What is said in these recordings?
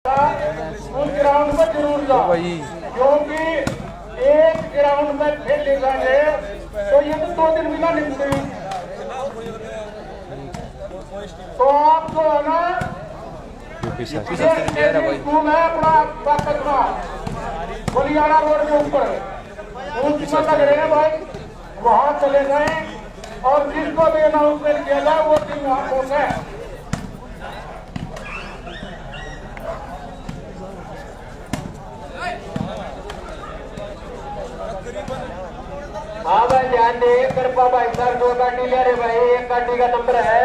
उस ग्राउंड में जरूर जाओ क्योंकि एक ग्राउंड में फिर ले जाएंगे तो ये तो 2 दिन बिना निकलते। तो आप जो है ना स्कूल है अपना कचरा बलियाड़ा रोड के ऊपर उसमें लग रहे हैं भाई, वहां चले गए और जिसको भी अनाउंसमेंट किया जाए वो दिन वहां पहुंचे। हाँ भाई ध्यान दे कृपा भाई सर 2 गाड़ी ले रहे भाई। एक गाड़ी का नंबर है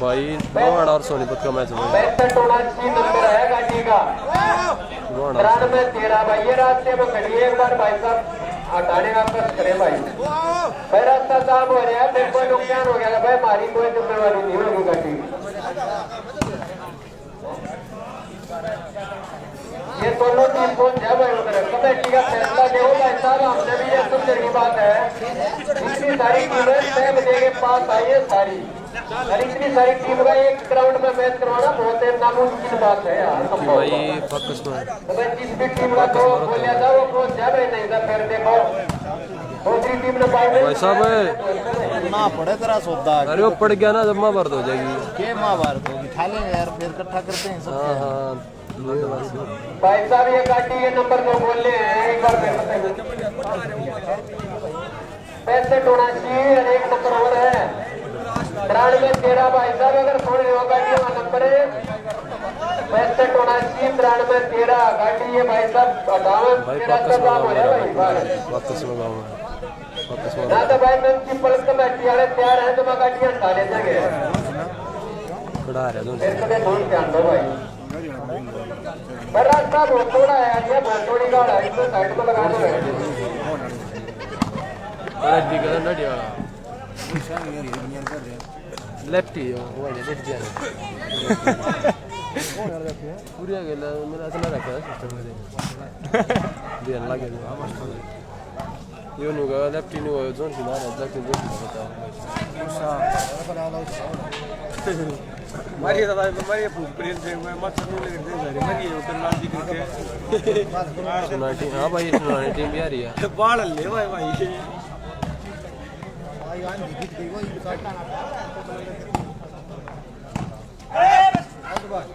भाई गोवाड़ा और सोनीपत का मैच है। 65-79 नंबर है गाड़ी का। 93 भाई ये रास्ते में खड़ी है। एक बार भाई साहब हटाने का प्रयास करें भाई। भाई रास्ता साफ हो रहा है, फिर कोई नुकसान हो गया भाई हमारी कोई जिम्मेवारी नहीं होगी गाड़ी। ये दोनों टीम पहुंच जाए भाई उधर कमेटी का फैसला देखो भाई साहब। हमने भी ये समझने की बात है इतनी सारी टीमें 6 बजे के पास आई है सारी, और इतनी सारी टीम का एक ग्राउंड में मैच करवाना बहुत नामुमकिन बात है यार। तो भाई जिस भी टीम का तो बोलिया था वो पहुंच जाए भाई, नहीं था फिर देखो दूसरी टीम ने भाई साहब ना पड़े तेरा सौदा। अरे वो पड़ गया ना जब माँ भर हो जाएगी। क्या माँ भर होगी खा लेंगे यार, फिर इकट्ठा करते हैं सब। हाँ भाई साहब ये गाड़ी ये नंबर 2 बोल रहे हैं एक बार फिर बताइए। 65-79 और एक नंबर और है 93 भाई साहब अगर थोड़ी हो गाड़ी का नंबर है 65-79-93 गाड़ी है भाई साहब। 58 हो रहा है भाई ना तो भाई म्यूनसिपल कमेटी वाले तैयार है तो मैं गाड़ियां हटा ले जाएंगे। ध्यान दो भाई रास्ता बहुत थोड़ा है ये बहुत थोड़ी गाड़ है, इसको साइड में लगा दो। लेफ्टी वो लेफ्ट दिया पूरी गेला मेरा इतना रखा है सिस्टम में दिया लगे यो नुगा लेफ्टी नु जोन की मारा जाके जो बता मारिए दादा मारिए प्रिंस से मैं मत सुन ले दे सारे मारिए उतर लाल जी करके सुनाटी। हां भाई सुनाटी टीम भी आ रही है बाल ले भाई भाई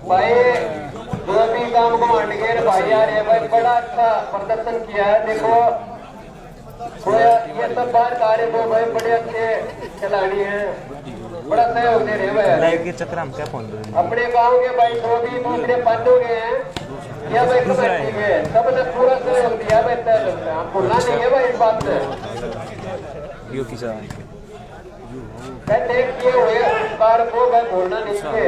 भाई जो भी काम को अंडगेर भाई आ रहे भाई बड़ा अच्छा प्रदर्शन किया है। देखो ये सब बाहर आ रहे तो भाई बड़े अच्छे खिलाड़ी हैं, बड़ा सहयोग दे रहे हैं भाई के चक्कर हम क्या पहुंच रहे अपने गांव के भाई जो भी दूसरे बंद हो गए हैं या भाई कमेटी के सबने पूरा सहयोग दिया भाई। हम भूलना नहीं है भाई इस बात से किए हुए बार को भाई भूलना नहीं है।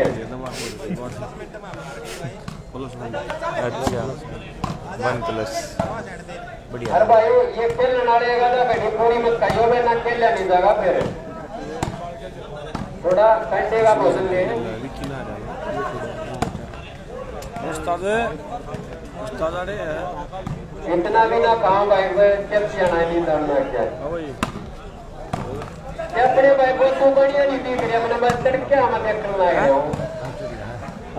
बढ़िया अरे भाई ये खेलने नाड़ेगा ना कहीं पूरी मत कहियो में ना खेलने नहीं जाएगा फिर थोड़ा घंटे का भोजन ले उस्ताद अरे इतना भी ना कहा भाई जब जाना नहीं दौड़ना क्या अपने भाई को तू बढ़िया नहीं दिख रही अपने बस क्या हम देखना है।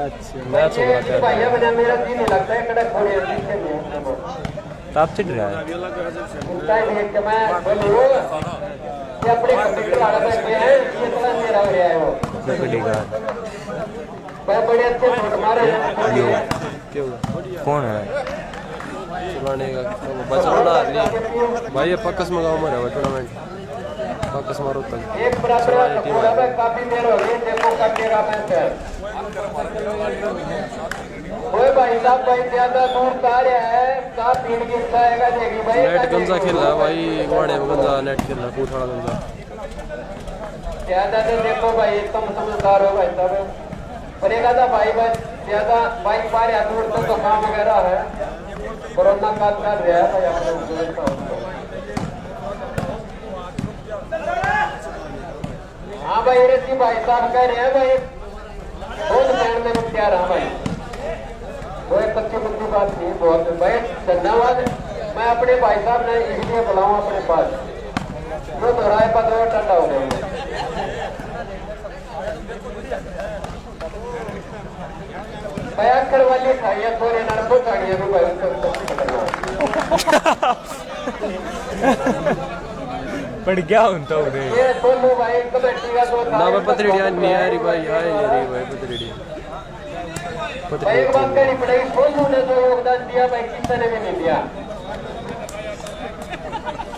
अच्छा मैच हो रहा है भैया बना मेरा जी नहीं लगता है कड़क थोड़ी पीछे में ताप चिट रहा है उनका देख के मैं बोलूं कि अपने कंप्यूटर वाला बैठे हैं ये थोड़ा मेरा हो रहा है वो बढ़ेगा भाई बड़े अच्छे शॉट मारे हैं। कौन है चलाने का बचना भाई ये पक्कस में गाँव में रहा टूर्नामेंट पक्कस मारो तक एक बराबर काफी देर हो गई देखो कटेगा मैच है। ओए भाई साहब भाई ज्यादा दूर का रहा है साफ भीड़ की आएगा देखी भाई नेट गंजा खेल रहा है भाई गोवाड़े में गंजा नेट खेल रहा है पूछड़ा गंजा ज्यादा तो देखो भाई तुम समझदार हो भाई साहब पर एक आधा भाई बस ज्यादा बाइक पा रहा दूर तक तो काम वगैरह है कोरोना काल कर रहा है भाई अपने। हाँ भाई रेती भाई साहब कह रहे हैं भाई बहुत पैर में तैयार है भाई वो एक अच्छी बुद्धि बात नहीं बहुत भाई धन्यवाद। मैं अपने भाई साहब ने इसलिए बुलाऊं अपने पास जो दोहराए पर दो ठंडा हो गया। बयाकर वाली खाइए थोड़े नरसों खाइए तो पड़ गया उनका उधर ये दोनों भाई कबड्डी का दो ना भाई पतरीडिया नहीं है री भाई आए नहीं रे भाई पतरीडिया भाई एक बात करनी पड़ेगी सोनू ने जो योगदान दिया भाई किसी ने भी नहीं दिया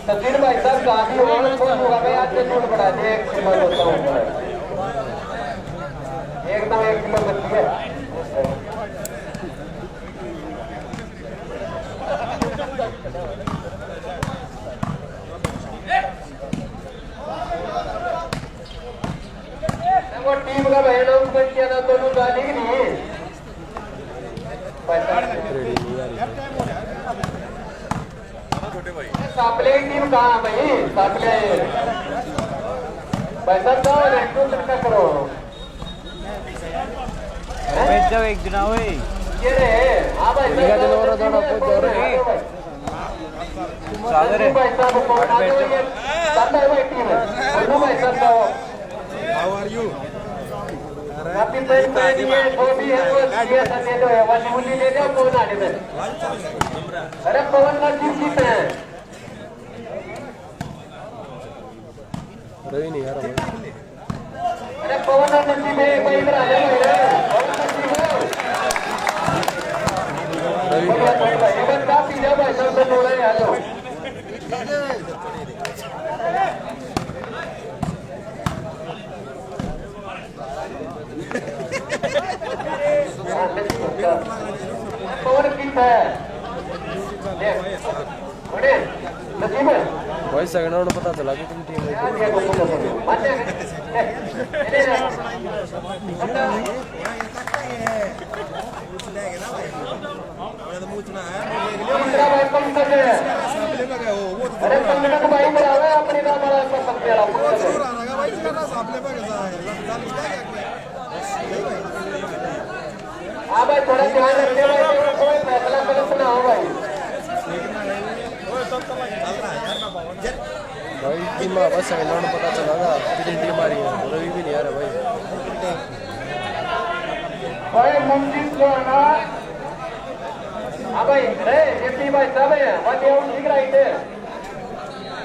सचिन भाई साहब कहा भी हो सोनू का भाई आज से नोट बढ़ा दे 1 किलो होता हूँ एकदम 1 किलो बची है वो टीम का भाई अनाउंसमेंट किया था दोनों गाली की नहीं सापले की टीम कहाँ है भाई सापले भाई साहब जाओ रेस्टोरेंट तक करो जब एक दिन हुई ये रे हाँ भाई सागर है भाई साहब को बता दो ये सादा भाई टीम है दोनों भाई साहब जाओ आपकी पेन पे ये जो भी है वो ये दे दो है वसूली ले जाओ कौन आने में अरे पवन का टीम जीते हैं रवि नहीं यार अरे पवन का टीम है कोई इधर आ जाओ पवन का टीम है रवि ये बात काफी जाओ भाई सब से बोल रहे हैं आ जाओ पवन की है नसीब है भाई सेकंड राउंड पता चला कि तुम टीम है अरे पंकज भाई बराबर अपने नाम वाला हाँ भाई थोड़ा ध्यान रखते भाई कोई फैसला गलत ना हो भाई भाई टीम बस सेकंड राउंड पता चला था कितनी टीम आ रही है रवि भी नहीं आ रहा भाई मुमकिन जो है ना हाँ भाई अरे ये टीम भाई सब है वन आउट ठीक राइट है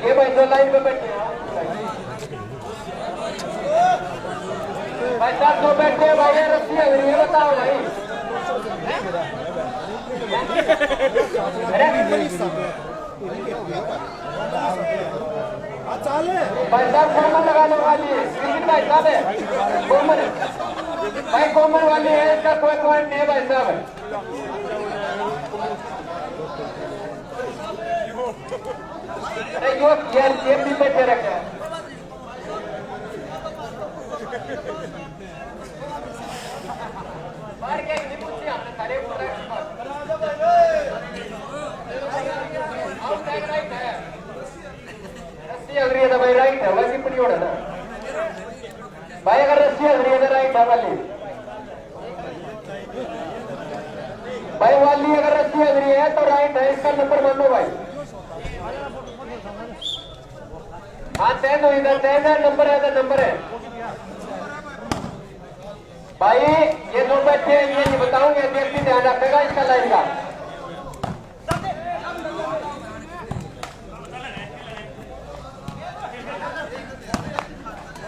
ये भाई दो लाइन पे बैठे भाई साहब दो बैठे भाई ये रस्सी है ये बताओ भाई अरे भाई साहब कॉमन लगा लो वाली क्रिकेट भाई साहब है कॉमन भाई कॉमन वाली है इसका कोई पॉइंट नहीं है भाई साहब अरे यो यार ये भी बैठे रखे मार के नहीं पूछते हमने सारे पूरा राइट है रस्सी अगर ये भाई राइट है वैसी पड़ी होना ना भाई अगर रस्सी अगर ये राइट है वाली भाई वाली अगर रस्सी अगर है तो राइट है इसका नंबर मानो भाई हाँ तय दो इधर तय नंबर है इधर नंबर है भाई ये दो बच्चे ये नहीं बताऊंगे व्यक्ति ध्यान रखेगा इसका लाइन का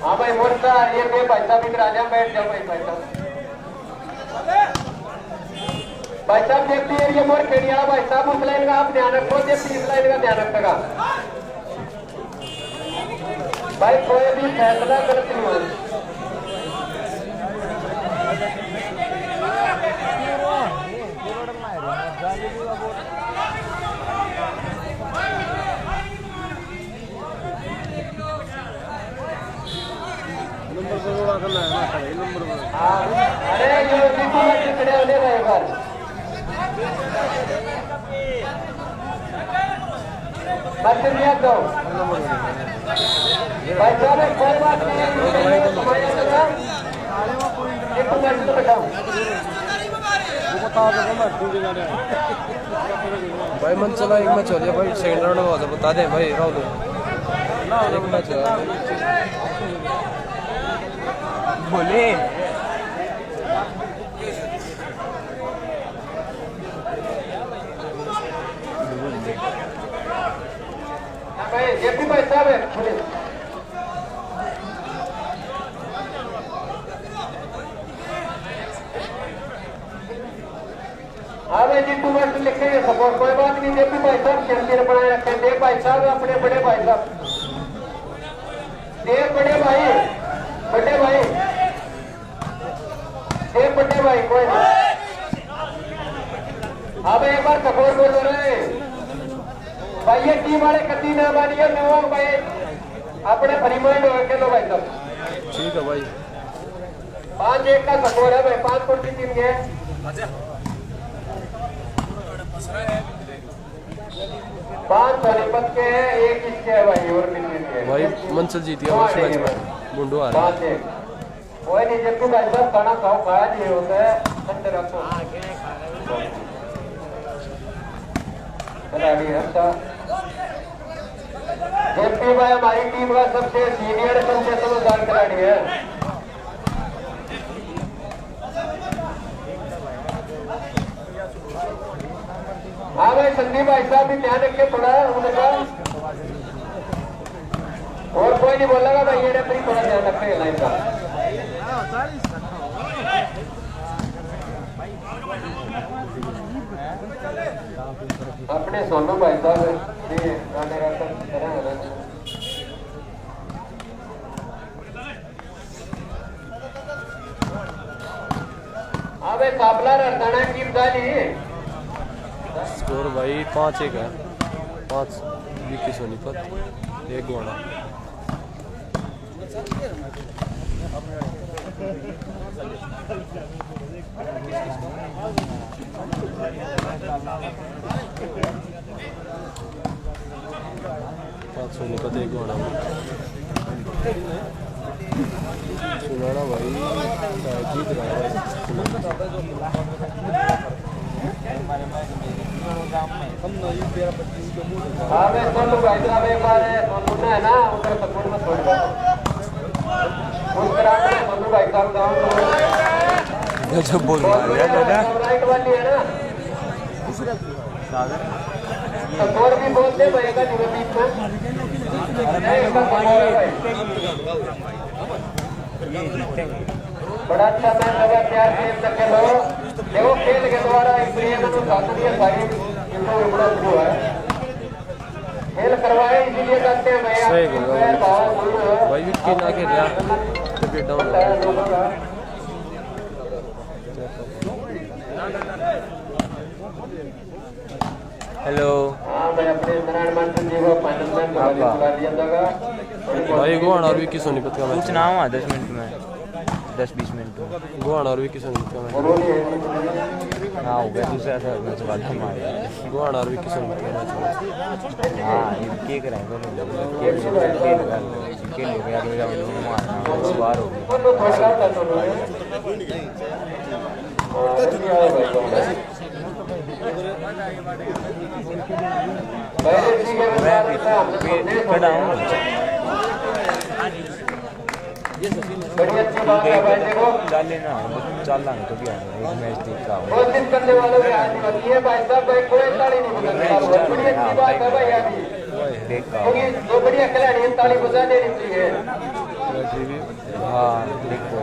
हाँ भाई मोर्चा ये पे भाई साहब इधर आ जाओ बैठ जाओ भाई साहब व्यक्ति एरिया मोड़ खेड़िया भाई साहब उस लाइन का आप ध्यान रखो व्यक्ति इस लाइन का ध्यान रखेगा भाई कोई भी फैसला गलत नहीं हो अरे जो खड़े होने रहे बार बच्चे दिया दो भाई साहब कोई बात नहीं एक मैच तो बैठाओ भाई मन चला एक मैच हो गया भाई सेकंड राउंड में हो बता दे भाई राहुल एक मैच बोले जेपी भाई साहब है पुलिस। हाँ भाई जी 2 मिनट लिखेंगे सपोर्ट, कोई बात नहीं। जेपी भाई साहब शमशीर बनाए रखे। देव भाई साहब अपने बड़े भाई साहब, देव बड़े भाई, बड़े भाई, देव बड़े भाई, कोई नहीं। अब एक बार सपोर्ट बोल रहे हैं भाई, ये टीम वाले कभी ना मानिए नो भाई, अपने परिमाण के लो भाई साहब। ठीक है भाई, 5-1 का सपोर्ट है भाई, 5 फुट की टीम है। 5 सोनीपत के हैं, 1 इसके है भाई और किसी के भाई मंसल जीती है उस मैच में, मुंडो आ रहा है। 5-1 कोई नहीं। जब भाई साहब खाना खाओ, खाया नहीं होता है ठंडे रखो। खिलाड़ी अच्छा जेपी भाई हमारी टीम का सबसे सीनियर, सबसे समझदार खिलाड़ी है। हाँ भाई संदीप भाई साहब भी ध्यान रखे थोड़ा उनका, और कोई नहीं बोलेगा भाई, ये रेफरी थोड़ा ध्यान रखे लाइन का। अपने सोनू भाई साहब हाँ भाई काबला रहता टीम डाली। स्कोर भाई 5-1 है, 5 विकी सोनीपत, 1 गोड़ा। सोनीपत 1 गोड़ा सुनाना भाई जीत रहा है। हाँ मैं सोनू भाई साहब एक बार सोनू है ना उधर सपोर्ट में छोड़ दो उस तरह से सोनू भाई साहब गाँव जब बोल रहा दादा राइट वाली है ना सपोर्ट भी बोलते भाई का बीच में बड़ा अच्छा मैच लगा। प्यार खेल सके लो देखो खेल के द्वारा सारी बड़ा शुरू है, खेल करवाए इसीलिए करते हैं भाई विकेट ना खेल रहा तो फिर डाउन हेलो। हाँ भाई अपने नारायण मंत्र जी को फाइनल में बुला लिया जाएगा भाई गोवान और विकी सोनीपत का मैच पूछना हुआ 10 मिनट में, 10-20 मिनट में गोवान और विकी सोनीपत का मैच। हाँ हो गया दूसरा था मैच वाला हमारे गोवान और विकी सोनीपत का मैच। हाँ ये क्या कराएं खेल हो गया अगले राउंड में मारना बार हो खड़ा हूँ। बड़ी अच्छी बात है भाई देखो डाल लेना चल लाना तो भी आना एक मैच देखा कोशिश करने वालों की हाथ होती है भाई साहब भाई कोई ताली नहीं बजाता। बड़ी अच्छी बात है भाई अभी देखा क्योंकि जो बढ़िया खिलाड़ी है ताली बजा देनी चाहिए। हाँ देखो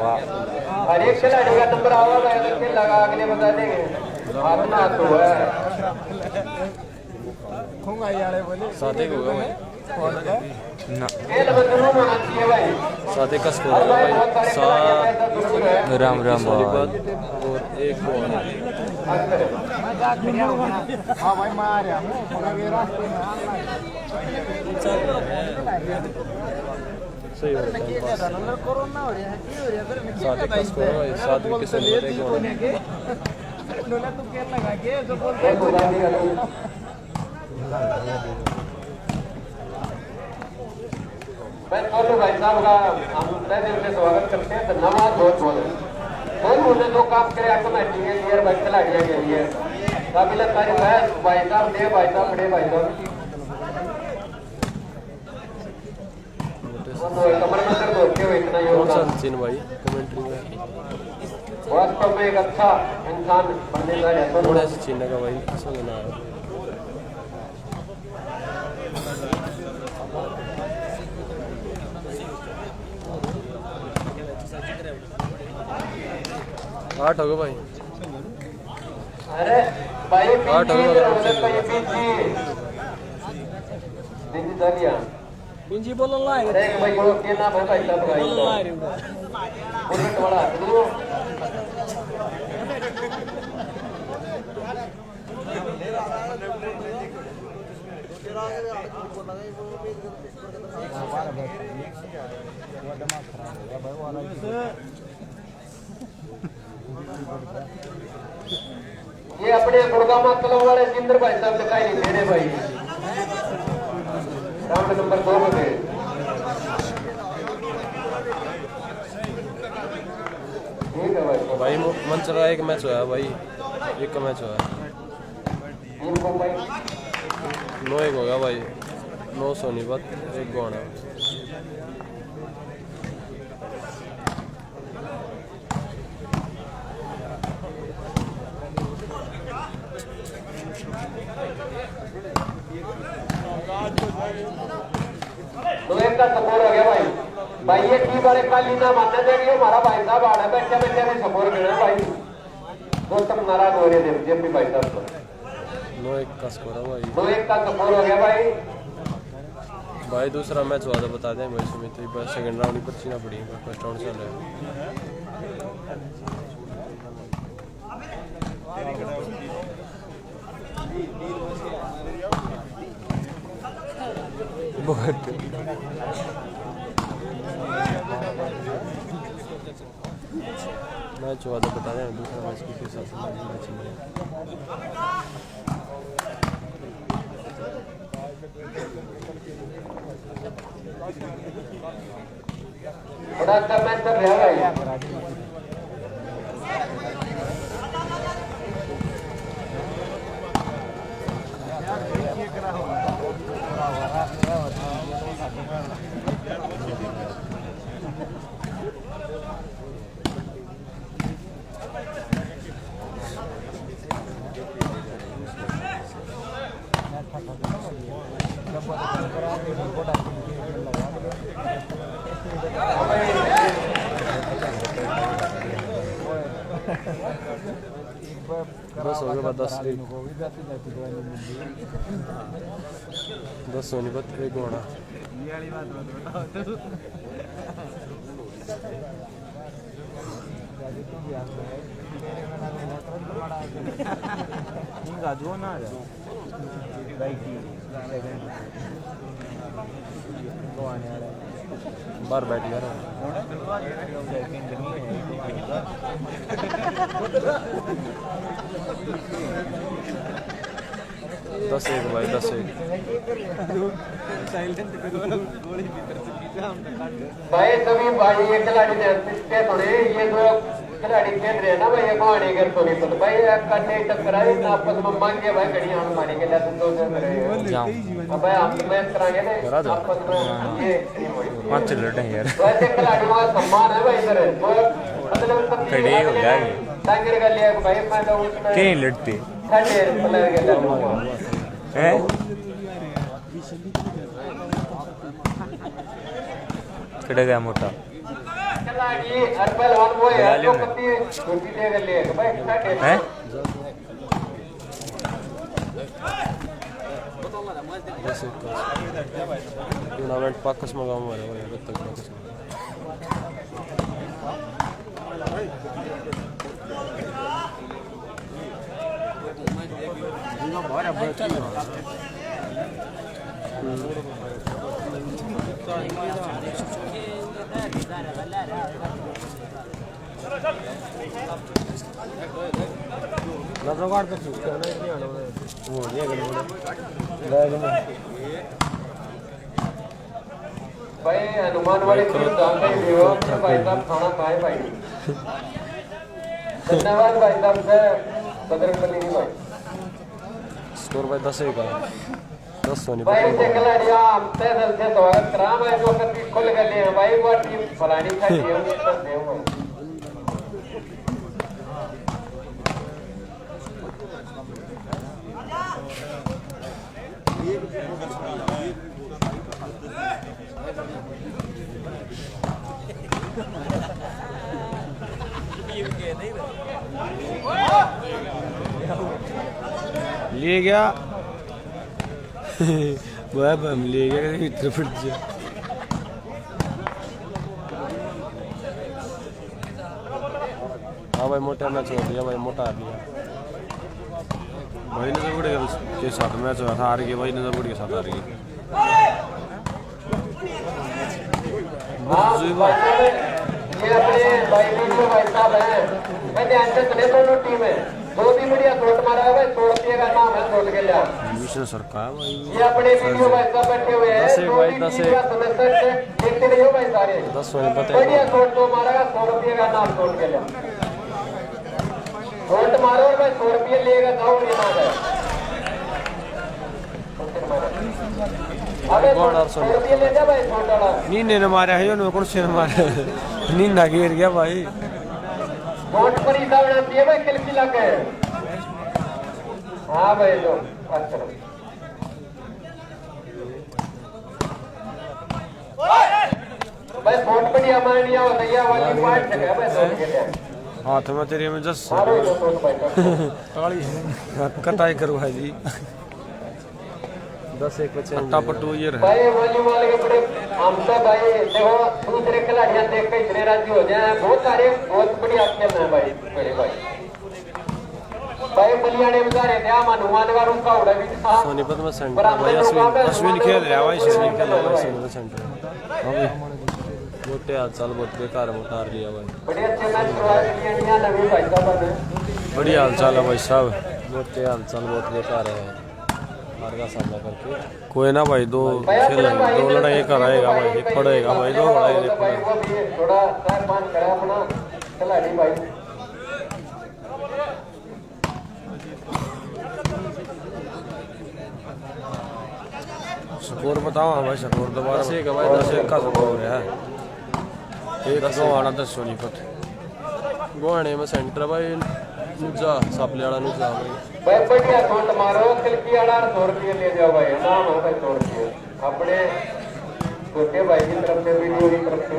हर एक खिलाड़ी का नंबर आवा भाई अगर खेल लगा अगले बजा देंगे अपना तो है साथे को होगा भाई ना खेल बदलू होना चाहिए भाई। साथे का स्कोर होगा भाई 7 राम राम सोनीपत और 1 गोवान। हाँ भाई मार सही हो रहा साथे का स्कोर है भाई 7 विकी सोनीपत 1 गोवान। मैं सोनू भाई साहब का हम तय दिल से स्वागत करते हैं। धन्यवाद बहुत बहुत मुझे जो काम करे ऑटोमेटिक है क्लियर भाई खिलाड़ियों के लिए काबिल तारीफ है भाई साहब देव भाई साहब बड़े भाई साहब कमर में दर्द होते हुए इतना योगदान सचिन भाई कमेंट्री में वास्तव में एक अच्छा इंसान बनने का है। थोड़ा सचिन का भाई समझना है 8 हो गए भाई। अरे भाई आठ हो गए, बिंजी दालिया बिंजी बोलन लाए अरे एक भाई को के नाम है भाई साहब भाई बोलन लाए रे बुलेट वाला दो ये अपने गुड़गामा क्लब वाले जिंदर भाई साहब दिखाई नहीं दे रहे भाई राउंड नंबर 2 में ठीक है भाई भाई मन चला एक मैच हुआ भाई, एक का मैच हुआ इनको भाई 9-1 हो गया भाई। 9 सोनीपत 1 गोवाना। तो एक का सपोर्ट हो गया भाई भाई ये की बारे काली ना मानने देंगे हमारा भाई साहब आड़ा बैठे बैठे में सपोर्ट करना भाई दोस्तम नाराज हो रहे थे जेपी भाई साहब को 9-1 का स्कोर है भाई। तो एक का सपोर्ट हो गया भाई भाई दूसरा मैच हुआ था बता दें भाई सुमित बस सेकंड राउंड की पर्ची ना पड़ी, फर्स्ट राउंड चल रहा है। बहुत मैच हुआ था बता दें दूसरा मैच किस हिसाब से मैच बड़ा अच्छा मैच चल रहा है भाई बस हो गया 10 सोनीपत 1 गोवाना। बाहर बैठ गया 10-1 भाई 10-1 भाई सभी भाई ये खिलाड़ी ने थोड़े ये दो खिलाड़ी खेल रहे हैं ना भाई कहानी कर तो नहीं भाई कटे टक्कर आई ना आपस में मांग के भाई घड़ी हम मारेंगे जैसे दो से रहे अब भाई हम मैच कराएंगे ना आपस में ये 5 लड़े हैं यार। वैसे खिलाड़ियों का सम्मान है भाई इधर तो मतलब खड़े हो गया ये टांगर कर लिया भाई मैं तो उसमें कहीं लड़ते खड़े प्लेयर के हैं खड़े गया मोटा खिलाड़ी हर पहलवान वो है जो कभी छुट्टी दे कर लिए भाई खड़े हैं टूर्नामेंट पाकस में गाँव में भाई अब तक पाकस में भाई हनुमान वाली टीम जानते ही हो भाई साहब खाना खाए भाई धन्यवाद भाई साहब से बजरंगबली भाई स्कोर भाई 10-1 का 10 सोनीपत भाई से खिलाड़ियां हमसे दिल से स्वागत करा मैं जो कभी खुल कर लिए भाई वो टीम फलानी खाई है उसको देव भाई ये नहीं ले गया वह हम ले गया इधर फिट जा हाँ भाई मोटा मैच हो गया भाई मोटा आ गया भाई नजरगुड़ के साथ मैच हुआ था हार गए भाई नजरगुड़ के साथ हार गए ये अपने भाई वीडियो भाई साहब हैं मैंने अंदर चले दोनों टीमें दो भी बढ़िया शॉट मारा है भाई 100 रुपये का नाम है शॉट के लिए मिशन सरकार भाई ये अपने वीडियो भाई साहब बैठे हुए हैं भाई 10 देखते रहिए भाई सारे 10 होने पता बढ़िया शॉट तो मारा 100 रुपये का नाम शॉट के लिए शॉट मारो और भाई 100 रुपये लेगा जाओ ये मार है अबे 100 रुपये ले जा भाई शॉट वाला नींद ने मारा है उन्होंने कौन से ने मारा नींद ना गिर गया भाई शॉट पर ही सावधान दिए भाई किलकी लग गए हाँ भाई तो अच्छा भाई शॉट बढ़िया मार दिया हो भैया वाली पॉइंट से गया भाई शॉट के लिए हाथ में तेरे में जस मारो तो शॉट भाई कटाई करवा जी 10 एक बच्चे अट्टा पट्टू ये रहे भाई वॉलीबॉल के बड़े हम तो भाई देखो दूसरे खिलाड़ियां देख के इतने राजी हो जाए बहुत सारे बहुत बढ़िया खेल रहे हैं भाई बड़े भाई भाई बलियाने बता रहे थे हनुमान का उसका उड़ा भी था सोनीपत में सेंटर भाई अश्विन खेल रहा है भाई अश्विन खेल रहा है सोनीपत सेंटर अभी मोटे हाल चाल बहुत बेकार उतार लिया भाई बड़े अच्छे मैच करवाए बलियानियां नवी भाई साहब ने बढ़िया हाल चाल है भाई साहब मोटे हाल चाल बहुत बेकार है हार का सामना करके कोई ना भाई दो खेल दो लड़ाई कराएगा भाई एक पड़ेगा भाई दो लड़ाई भाई वो भी थोड़ा 4-5 करा अपना खिलाड़ी भाई स्कोर बताओ भाई स्कोर दोबारा 10 का स्कोर है एक दो आना 10 सोनीपत गोहाने में सेंटर भाई नुजा सापले वाला नुजा भाई बढ़िया शॉट मारो किलकी वाला 100 रुपये ले जाओ भाई नाम हो भाई 100 रुपये अपने छोटे भाई की तरफ से वीडियो की तरफ से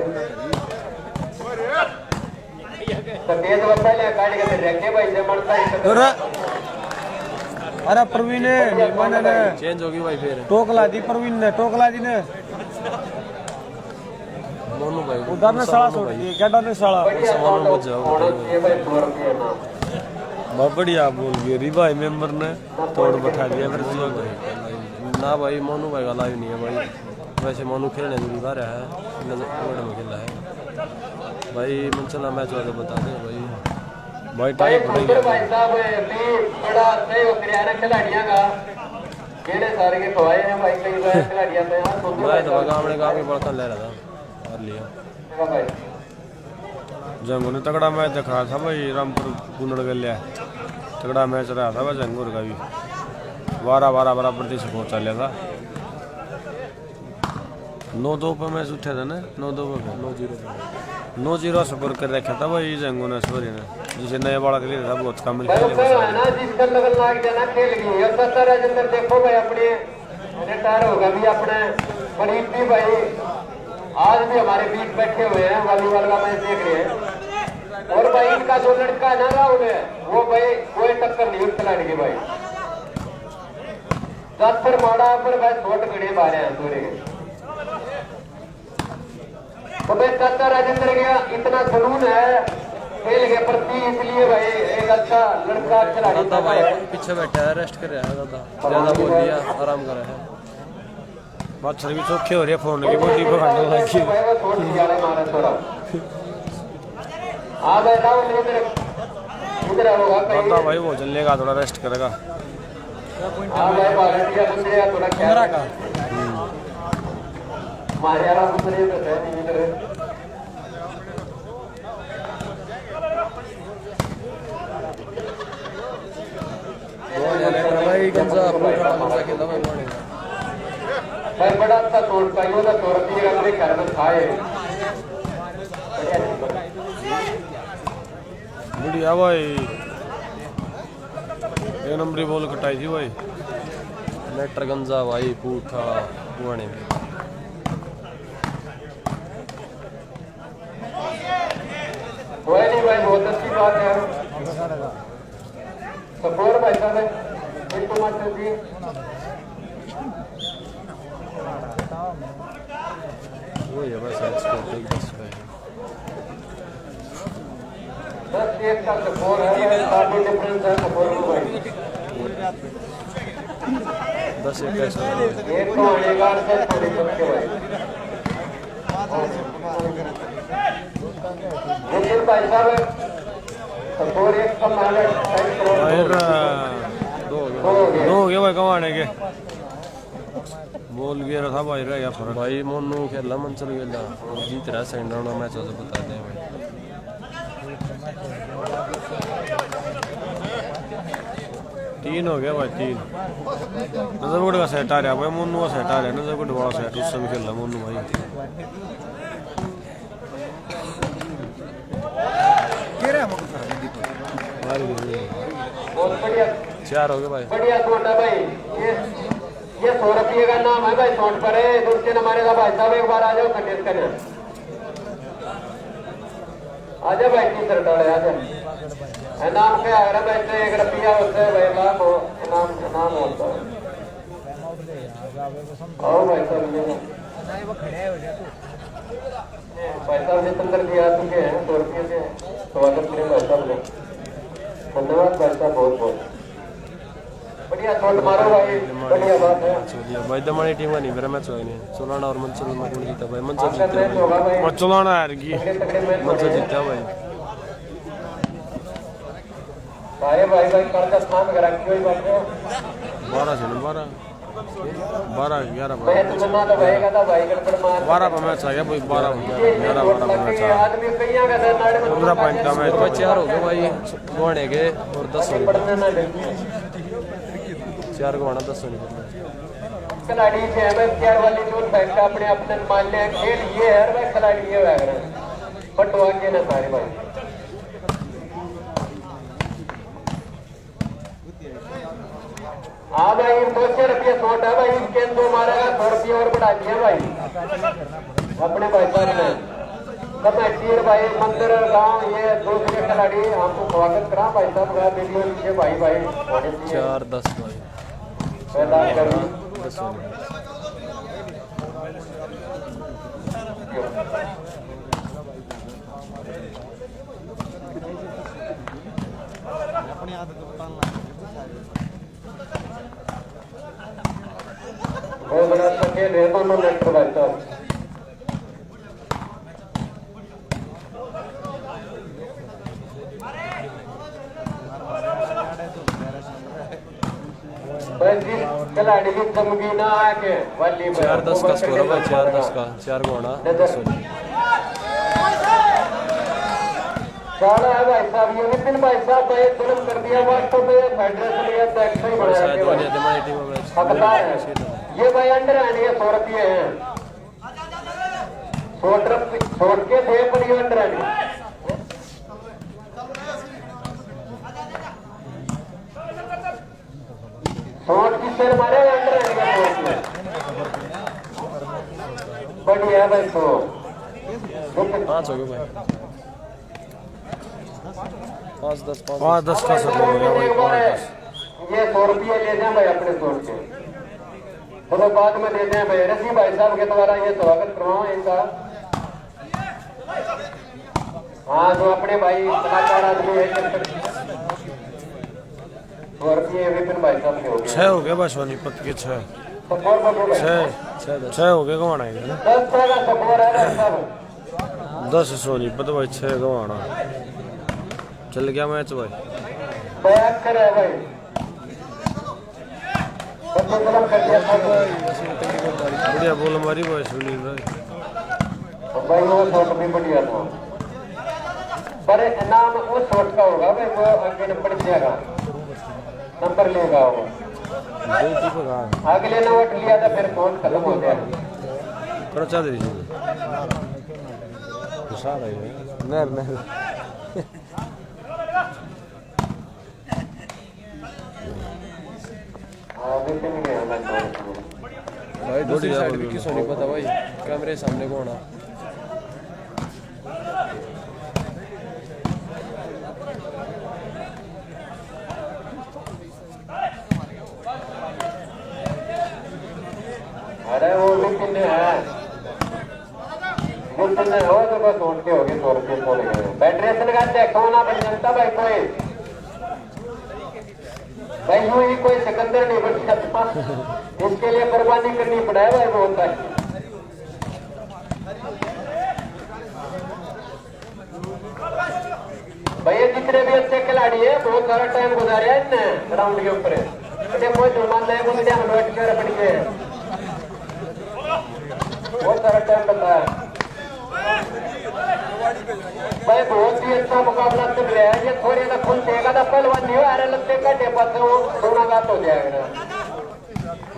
सफेद बच्चा ले गाड़ी के रखे भाई से मरता ही अरे प्रवीण ने चेंज होगी भाई फिर टोकला दी प्रवीण ने टोकला दी ने मोनू भाई उधर ने साला छोड़ दिए क्या डर ने साला मोनू बच जाओ बहुत बढ़िया बोल गए री भाई मेंबर ने तोड़ बैठा दिया फिर ना भाई मोनू भाई का लाइव नहीं है भाई वैसे मोनू खेलने की बार है नजर में खेला है भाई मंचला मैच वाले बता दे भाई भाई भाई साहब भी बड़ा सहयोग किया ना खिलाड़ियों का केड़े सारे के खवाए हैं भाई कई बार खिलाड़ियां पे हां तो मैं तो गामड़े का भी बर्तन ले रहा था और लिया भाई जंगू ने तगड़ा मैच दिखा था भाई रामपुर कुनड़ गलिया तगड़ा मैच रहा था भाई जंगूर का भी 12 बराबर से स्कोर चल था 9-2 पे मैच उठे थे ना 9-2 पे 9-0 स्कोर कर रखा था भाई जंगू ने सोरी ने जिसे नया बड़ा खेल था बहुत कम खेले है ना जिसका लगन लाग जाना खेल गई और 70 राजेंद्र देखो भाई अपने रिटायर होगा भी अपने गरीब भी भाई आज भी हमारे बीच बैठे हुए हैं वॉलीबॉल का मैच देख रहे हैं और भाई इनका जो लड़का है ना राहुल है वो भाई कोई टक्कर नहीं उस खिलाड़ी की भाई 10 पर मारा पर भाई छोट गड़े मारे हैं सूर्य के तो भाई 70 राजेंद्र का इतना जुनून है खेल के प्रति इसलिए भाई एक अच्छा लड़का खिलाड़ी था भाई पीछे बैठा है रेस्ट कर रहा है दादा ज्यादा बोल दिया आराम कर रहा है बात सर्विस ओके हो रही है फोन की बॉडी को हैंडल लगी भाई वो छोड़ दिया है मारा थोड़ा आ गए राहुल इधर होगा कहीं दादा भाई वो चलेगा थोड़ा रेस्ट करेगा आ गए बालटिया बंदे थोड़ा कैमरा का मारे यार बंदे तो है नहीं इधर भाई गंजा खेला भाई बड़ा अच्छा तोड़ पाई होगा तोड़ दिए अपने घर में खाए बढ़िया भाई एक नंबरी बॉल कटाई थी भाई लेटर गंजा भाई पूठा पुराने में कोई नहीं भाई बहुत अच्छी बात है सपोर्ट भाई साहब बिल्कुल मास्टर जी वो है बस एक्सपोर्ट एक 10 का है 10-1 का स्कोर है काफी डिफरेंस है स्कोर में भाई 10-1 कैसा है एक तो आनेगा से थोड़ी सबके भाई लेकिन भाई साहब स्कोर एक कम है फिर दो हो गए भाई कमाने के बोल गया था भाई रह गया फर्क भाई मोनू खेला मंचल गेला जीत रहा सेकंड राउंड मैच से बता दें भाई तीन हो गया भाई तीन नजरगढ़ का सेट आ रहा भाई मोनू का सेट आ रहा नजरगढ़ बड़ा सेट उससे भी खेल रहा मोनू भाई बहुत बढ़िया 4 हो गए भाई बढ़िया शॉट है भाई ये 100 रुपये का नाम है भाई शॉट पर है दूसरे हमारे का भाई साहब एक बार आ जाओ कंटेस्ट करने आ जाओ भाई तीसरा डाले आ जाओ नाम क्या है भाई तो 1 रुपया होता है भाई लाभ नाम होता है आओ भाई साहब भाई साहब ने अंदर दिया चुके हैं 100 रुपये से स्वागत करें भाई साहब ने धन्यवाद भाई साहब बहुत बहुत बढ़िया शॉट मारो भाई बढ़िया बात है चलिए भाई दमानी टीम का नहीं मेरा मैच हुआ नहीं सोलाना और मंचल में कौन जीता भाई मंचल जीता मैं सोलाना हार गई मंचल जीता भाई भाई कर का स्थान करा कोई बात नहीं 12 से 12 11 मैं सुनना तो भाई का था भाई गड़बड़ मार 12 पर मैच आ गया भाई 12 11 12 पर मैच आ आदमी कईया का था नाड़ में 15 पॉइंट का मैच भाई 4 हो गए भाई गोने के और 10 हो पड़ने ना दे 4 गोना 10 हो नहीं खिलाड़ी से है भाई प्यार वाली जो बैंक का अपने अपने मान ले खेल ये है भाई खिलाड़ी ये वग रहे पटवा के ना सारे भाई हाँ भाई 200 रुपये शॉट है भाई इसके दो मारेगा 100 रुपये और बढ़ा दिया भाई अपने भाई साहब ने कमेटी भाई मंदिर गांव ये दूसरे खिलाड़ी हमको स्वागत करा भाई साहब का वीडियो नीचे भाई 4 10 भाई पहला कर 10 हो नहीं अपनी आदत बताना वो बना सके ले दोनों नेट भाई साहब खिलाड़ी की चमकी ना आके वाली 4 10 का स्कोर है भाई 4 10 का 4 गोना 10 हो नहीं सारा है भाई साहब ये विपिन भाई साहब भाई जुल्म कर दिया वास्तव में फेडरेशन ये टैक्स ही बढ़ा शायद दिया वाली दमानी टीम में मैच हकदार है ये भाई अंडर हैंड ये 100 रुपये हैं 100 के थे पर ये अंडर हैंड शॉट की सर मारे अंडर हैंड का बढ़िया भाई तो 5 हो गए भाई 5 10 का सब हो गया भाई 5 10 ये 100 रुपये ले जाए भाई अपने शॉट के तो बाद में देते हैं भाई रसी भाई साहब के द्वारा ये स्वागत करवाओ इनका हाँ जो अपने भाई कलाकार आदमी है 100 रुपये विपिन भाई साहब के हो गए 6 हो गए बस सोनीपत के 6 6 हो गए गवाना है 10 का स्कोर है भाई साहब 10 सोनीपत भाई 6 गवाना चल गया मैच भाई बैक कर है भाई कलम कर दिया था बढ़िया बोल हमारी भाई सुनील भाई भाई वो शॉट भी बढ़िया था पर नाम वो शॉट का होगा भाई वो आगे नंबर जाएगा नंबर लेगा वो अगले नंबर लिया था फिर फोन खत्म हो गया करो चाह दीजिए खुशाल है नर भाई दूसरी साइड भी किसको नहीं पता भाई कैमरे सामने कौन है अरे वो भी किन्ने है वो किन्ने हो तो बस उठ के हो गए 100 रुपये बोले गए फेडरेशन का देखो ना बन जनता भाई कोई भाई यूं ही कोई सिकंदर नहीं बन सकता इसके लिए कुर्बानी करनी पड़ा है भाई बहुत है भैया जितने भी अच्छे खिलाड़ी है बहुत सारा टाइम गुजारा है इनने ग्राउंड के ऊपर मान रहे वो मीडिया में बैठ कर पड़ गए बहुत सारा टाइम बताया भाई बहुत ही अच्छा मुकाबला चल रहा है ये थोड़ी ना खुल देगा ना पहलवान नहीं हो आ रहा लगते काटे पास वो गुणागात हो जाएगा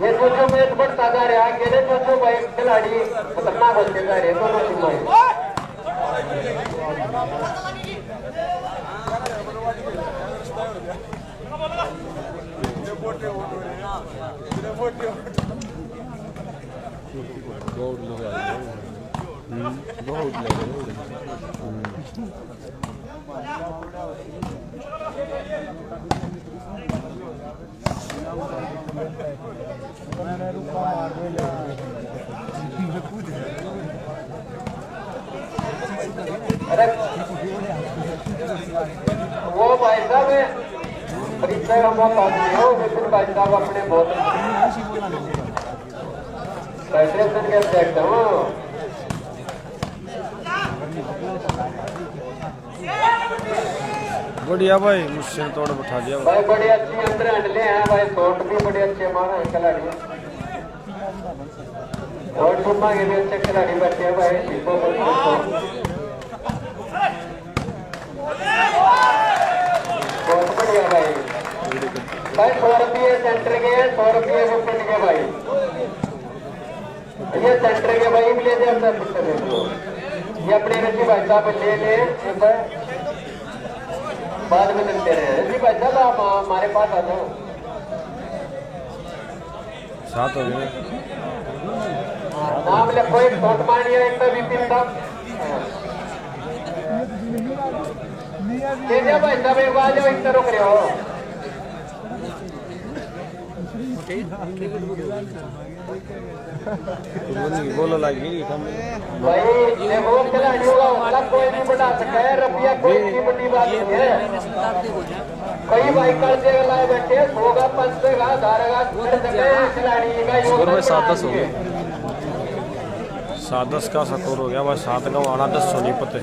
ये जो मैच बढ़ता जा रहा है अकेले जो भाई खिलाड़ी खतरनाक होते जा रहे दोनों टीमें बहुत लोग आए बहुत लोग अरे वो भाई साहब परीक्षा का मौका आदमी हो विपिन भाई साहब अपने बहुत फेडरेशन के अध्यक्ष हो बढ़िया भाई मुझसे तोड़ बैठा दिया भाई बड़ी अच्छी अंदर हंडले हैं भाई शॉट भी बड़े अच्छे मारे हैं खिलाड़ी और टूमा के भी अच्छे खिलाड़ी बैठे हैं भाई बहुत बढ़िया भाई भाई 100 रुपये सेंटर के 100 रुपये विकेट के भाई ये सेंटर के भाई ले दे अपना पिक्चर ये अपने रजी भाई साहब ले ले बाद में मिलते रहे रजी भाई साहब आप हमारे पास आ जाओ साथ हो गए नाम लिखो एक शॉट मारिए एक तो विपिन साहब तेजा भाई साहब एक आ जाओ इतना रुक रहे हो बोलो लगी भाई ये बहुत खिलाड़ियों का हौसला कोई नहीं बढ़ा सका है रुपया कोई नहीं बड़ी बात नहीं है कई भाई कर देगा लाए बैठे होगा 500 का 1000 का खिलाड़ी का स्कोर में 7-10 हो गए 7-10 का स्कोर हो गया भाई 7 का आना 10 नहीं पते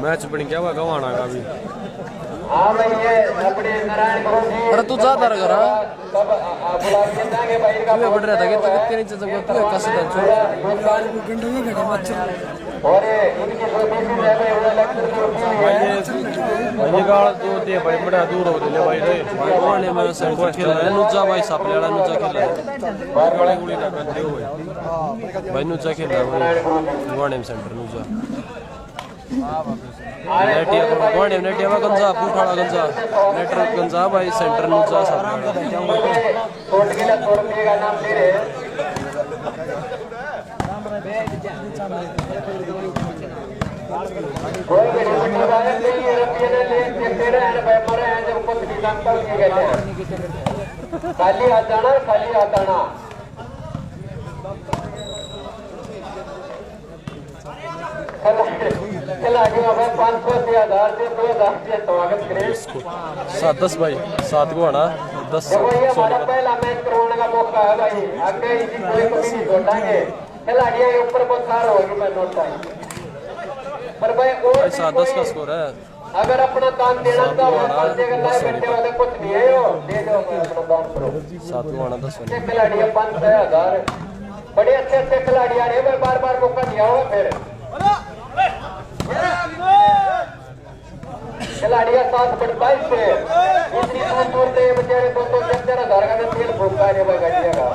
मैच बन गया हुआ गवाना का भी हाँ भाई ये अपने नारायण गुरु जी अरे तू जा तारा करा सब बुला के जाएंगे भाई का तू बढ़ रहा था कि तू कितने नीचे जगह तू कैसे और इनकी जो बीसी है भाई वो इलेक्शन की होती है ये गाल तो दे भाई बड़ा दूर हो ले भाई रे कोने में सेंटर खेल रहा है नुजा भाई सापले वाला नुजा खेल रहा है बार बड़ा गोली ना कर दे भाई नुजा खेल रहा है गोने में सेंटर नुजा नेटिया गोने में नेटिया गंजा पुठाड़ा गंजा नेटर गंजा भाई सेंटर नुजा सापले छोड़ के ना छोड़ देगा नाम ले रहे कोई भी नहीं बात नहीं रुपये ने ले के रहे हैं भाई मरे हैं जब कुछ नहीं जानता की कहते हैं खाली हाथ आना खिलाड़ियों में 500 से 1000 से 2000 से स्वागत करें 7-10 भाई 7 को आना 10 देखो ये हमारा पहला मैच करवाने का मौका है भाई आगे इसी पूरे को भी छोड़ाएंगे खिलाड़ियों के ऊपर बहुत सारा होगी मैं नोट पर भाई और 7-10 का स्कोर है अगर अपना दान देना तो कर देगा लाए बैठे वाले कुछ नहीं है यो दे दो अपना दान करो 7 को आना 10 अच्छे खिलाड़ी है 5-1000 बड़े अच्छे खिलाड़ी आ रहे हैं बार बार मौका दिया हुआ फिर खिलाड़ी का साथ बढ़ता है इससे इतनी दूर से बेचारे 2-4 हजार का तेल फूकता है भाई गाड़िया का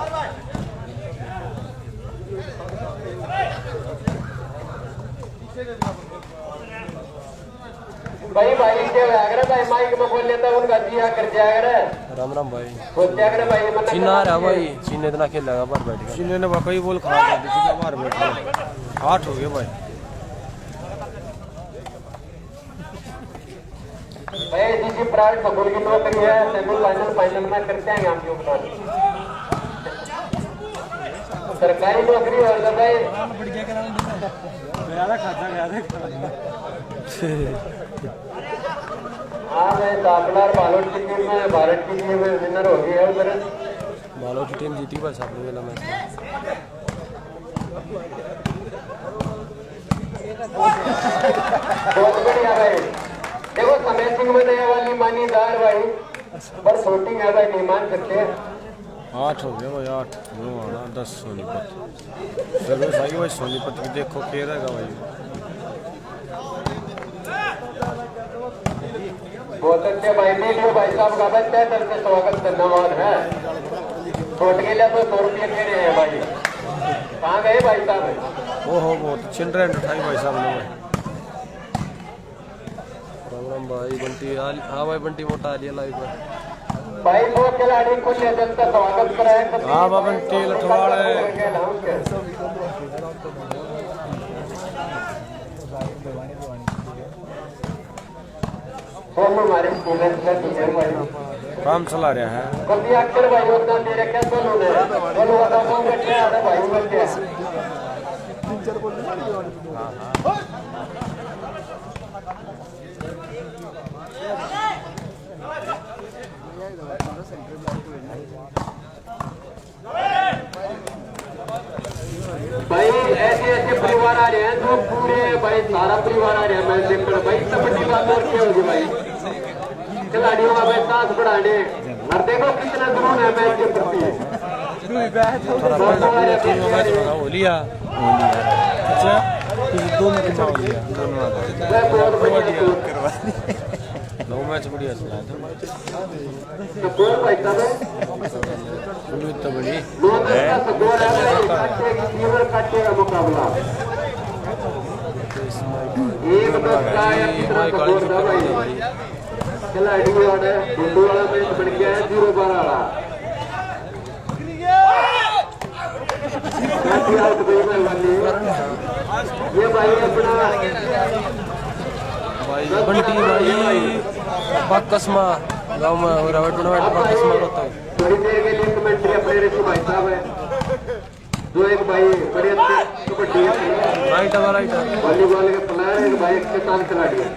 भाई जो अगर भाई माइक में बोल लेता उनका जिया कर जाएगा राम राम भाई बोलते अगर भाई मतलब चीना आ रहा भाई चीने इतना खेल लगा बाहर बैठ गया चीने ने कई बॉल खराब कर दी थी बाहर बैठ गया 8 हो गए भाई भाई निजी प्राइवेट स्कूल की नौकरी है, सेमीफाइनल फाइनल में करते हैं हम योगदान। सरकारी नौकरी और तो भाई हाँ भाई दाखलार बालोट की टीम में भारत की टीम में विनर हो गई है उधर। बालों की टीम जीती बस आपने वाला मैच। बहुत बढ़िया भाई। देखो समय सिंह में नया वाली मानी दार भाई पर शूटिंग है भाई, नहीं मान सकते। 8 हो गया भाई, 8 आना 10 सोनीपत। चलो सही भाई, सोनीपत की देखो क्या रहेगा भाई। बहुत अच्छे भाई, वीडियो भाई साहब का बच्चा दल से स्वागत धन्यवाद है। छोट के लिए तो 100 रुपये दे रहे हैं भाई। कहाँ गए भाई साहब? ओहो बहुत अच्छे ट्रेंड उठाई भाई साहब ने भाई। भाई बंटी हाँ भाई बंटी मोटा आ लिया लाइव पर भाई। 2 खिलाड़ी को ले दल का स्वागत कराए। हाँ बंटी लठवाड़े हमारे स्टूडेंट का टीचर भाई काम चला रहा है। कभी अक्सर भाई योगदान दे रखे सोनू ने। सोनू वाला कौन बैठे हैं भाई बच्चे। भाई ऐसे ऐसे परिवार आ रहे हैं जो पूरे भाई सारा परिवार आ रहा है मैच देखकर भाई। सब बड़ी बात और क्या होगी भाई, खिलाड़ियों का भाई साथ बढ़ाने और देखो कितना जुनून है मैच के प्रति। मैच बढ़िया चला भाई साहब तो बड़ी काटे का मुकाबला एक खिलाड़ी वाला हिंदू वाला मैच बन गया है 0-12 वाला। ये भाई अपना भाई बंटी भाई बाकसमा गाँव में हो रहा है टूर्नामेंट बाकसमा होता है। थोड़ी देर के लिए कमेंट्री अपने ऋषि भाई साहब है जो एक भाई बड़े अच्छे कबड्डी राइट वॉलीबॉल के प्लेयर, एक भाई के साथ खिलाड़ी है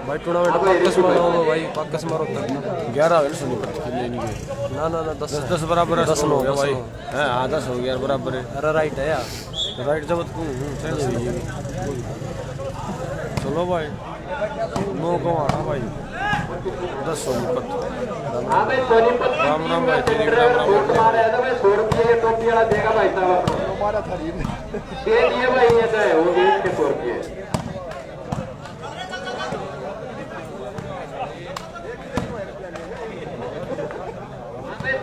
भाई। टूर्नामेंट बाकसमा होगा भाई, बाकसमा होता है 11 है सोनीपत के लिए नहीं ना 10 बराबर 10 हो गया भाई। हाँ 10 हो गया बराबर है। अरे राइट है यार, राइट जब चलो भाई 9 को आना भाई 10 सोनीपत। हाँ भाई सोनीपत राम राम भाई तेरी राम राम। 100 रुपये टोपी वाला देगा भाई साहब आपको दे दिए भाई। ये तो है वो 100 रुपये।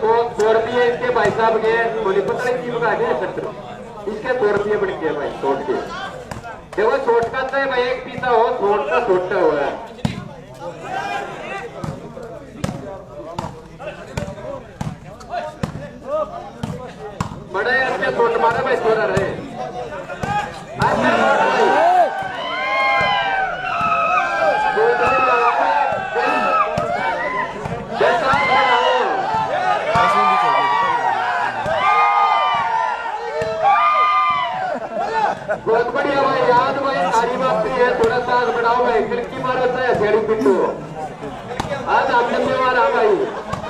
100 रुपये इसके भाई साहब के सोनीपत की लगा गए छत्र इसके 100 रुपये बढ़ गए भाई शॉर्ट के। देखो शॉर्ट का तो भाई एक पीसा हो, शॉर्ट का छोटा हुआ है। बड़ा अच्छे शॉट मारा भाई, छोड़ा रहे बहुत बढ़िया भाई। याद भाई सारी बात है, थोड़ा सा बढ़ाओ भाई। खिड़की मारो है शेरू पिट्टू आज हमने मारा भाई।